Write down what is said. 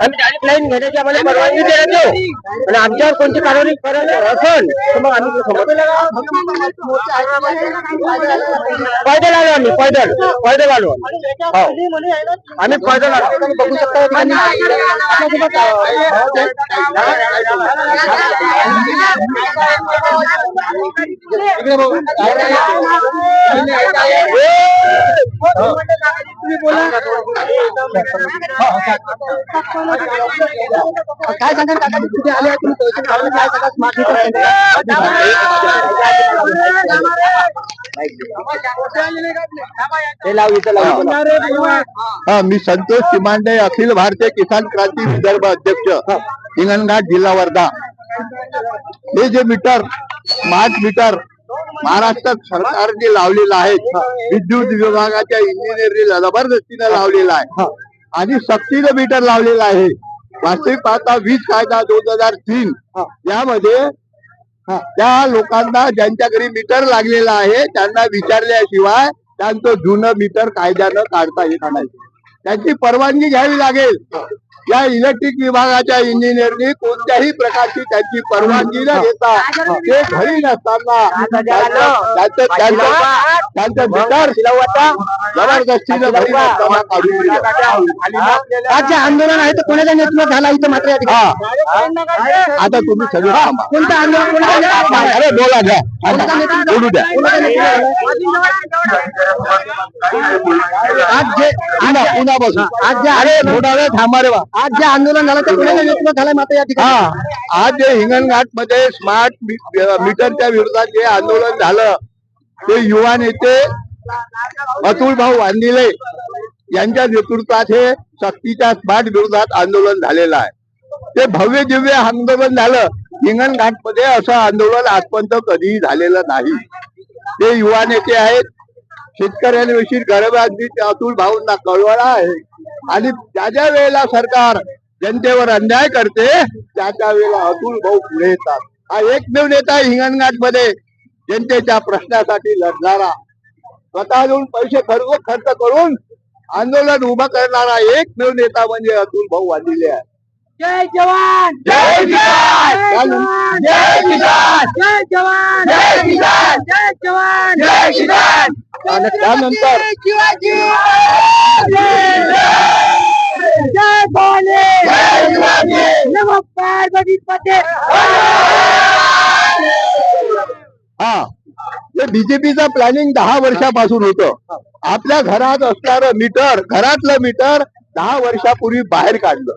आम्ही direct line घेण्याची आम्हाला परवानगी देण्यात येऊ आणि आमच्यावर कोणती कारवाई करायला असेल तर मग आम्ही पैदल आलो आम्ही पैदल आलो आम्ही पैदल आलो बघू शकता तुम्ही बोला काय सांगाल काका कुठे आले तुम्ही काय सांगा स्मार्ट मी संतोष चिमांडे, अखिल भारतीय किसान क्रांती विदर्भ अध्यक्ष, हिंगणघाट, जिल्हा वर्धा. हे जे मीटर, स्मार्ट मीटर महाराष्ट्र सरकारने लावलेलं आहे, विद्युत विभागाच्या इंजिनियरने जबरदस्तीने लावलेला आहे आणि सक्तीने मीटर लावलेला आहे. वास्तविक पाहता वीज कायदा 2003 यामध्ये त्या लोकांना ज्यांच्या घरी मीटर लागलेला आहे त्यांना विचारल्याशिवाय त्यांचं जुनं मीटर कायद्यानं काढता येत नाही. त्यांची परवानगी घ्यावी लागेल. या इलेक्ट्रिक विभागाच्या इंजिनियरनी कोणत्याही प्रकारची त्यांची परवानगी न घेता ते घरी नसताना त्यांचं मीटर जबरदस्तीने घरी नसताना काढून दिलं. आज जे आंदोलन आहे तर कोणाचा नेतृत्व झाला इथं मात्र आता तुम्ही सगळं कोणतं आंदोलन अरे बोला घ्या बोलू द्या. आज जे पुन्हा बसू आज जे अरे थोडा वेळ थांबा रे बा. आज जे आंदोलन झालं ते कोणाच्या नेतृत्व झालंय मात्र या ठिकाणी आज जे हिंगणघाट मध्ये स्मार्ट मीटरच्या विरोधात जे आंदोलन झालं ते युवा नेते अतुल भाऊ वांदिले यांच्या नेतृत्वात हे सक्तीच्या स्मार्ट विरोधात आंदोलन झालेलं आहे. ते भव्य दिव्य आंदोलन झालं. हिंगणघाट मध्ये असं आंदोलन आजपर्यंत कधीही झालेलं नाही. ते युवा नेते आहेत. शेतकऱ्यांविषयी गर्भअगदी अतुल भाऊंना कळवळा आहे आणि ज्या ज्या वेळेला सरकार जनतेवर अन्याय करते त्या वेळेला अतुल भाऊ पुढे येतात. हा एकमेव नेता हिंगणघाट मध्ये जनतेच्या प्रश्नासाठी लढणारा, स्वतःहून पैसे खर्च करून आंदोलन उभं करणारा एकमेव नेता म्हणजे अतुल भाऊ वांदिले आहे. जय जवान जय किसान, जय किसान, जय जवान जय किसान, जय जवान जय किसान. आणि त्यानंतर जय भोले नमो पार्वती पते. ते बीजेपीचं प्लॅनिंग 10 वर्षापासून होतं. आपल्या घरात असणारं मीटर, घरातलं मीटर 10 वर्षापूर्वी बाहेर काढलं.